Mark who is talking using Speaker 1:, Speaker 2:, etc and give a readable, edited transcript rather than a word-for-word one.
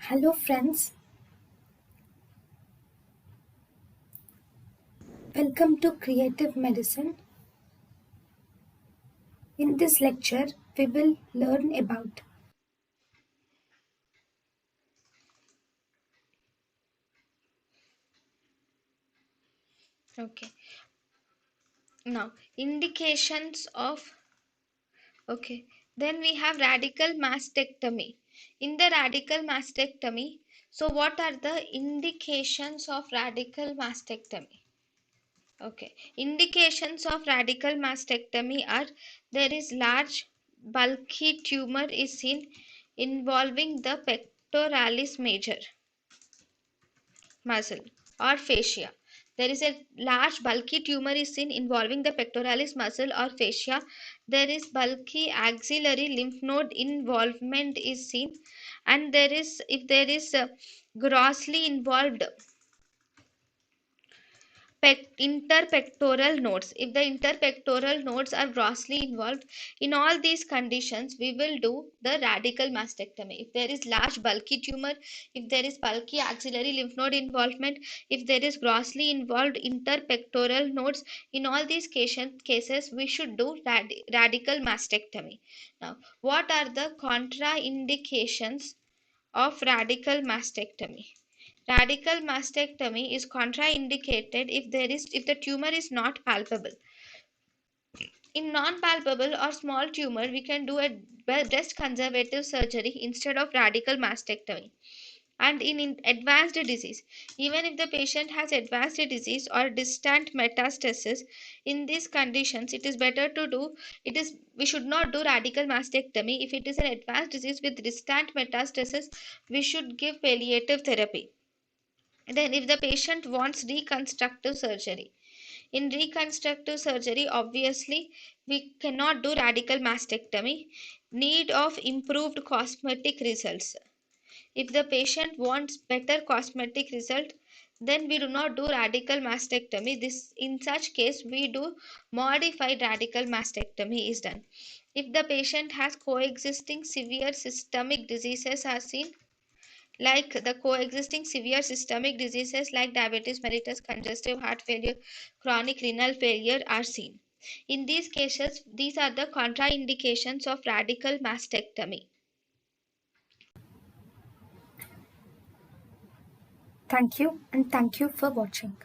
Speaker 1: Hello, friends. Welcome to Creative Medicine. In this lecture, we will learn about
Speaker 2: Okay. Now, indications of okay. Then we have radical mastectomy. In the radical mastectomy, so what are the indications of radical mastectomy? Okay. Indications of radical mastectomy are there is large bulky tumor is seen involving the pectoralis major muscle or fascia. There is a large bulky tumor is seen involving the pectoralis muscle or fascia. There is bulky axillary lymph node involvement is seen, and there is if there is grossly involved interpectoral nodes. If the interpectoral nodes are grossly involved, in all these conditions we will do the radical mastectomy. If there is large bulky tumor, if there is bulky axillary lymph node involvement, if there is grossly involved interpectoral nodes, in all these cases we should do radical mastectomy. Now, what are the contraindications of radical mastectomy? Radical mastectomy is contraindicated if the tumor is not palpable. In non-palpable or small tumor, we can do a breast conservative surgery instead of radical mastectomy. And in advanced disease, even if the patient has advanced disease or distant metastasis, in these conditions it is better to do it is we should not do radical mastectomy. If it is an advanced disease with distant metastasis, we should give palliative therapy. Then, if the patient wants reconstructive surgery, in reconstructive surgery, obviously, we cannot do radical mastectomy. Need of improved cosmetic results. If the patient wants better cosmetic result, then we do not do radical mastectomy. This in such case we do modified radical mastectomy is done. If the patient has coexisting severe systemic diseases are seen, like the coexisting severe systemic diseases like diabetes mellitus, congestive heart failure, chronic renal failure are seen. In these cases, these are the contraindications of radical mastectomy.
Speaker 1: thank you and thank you for watching.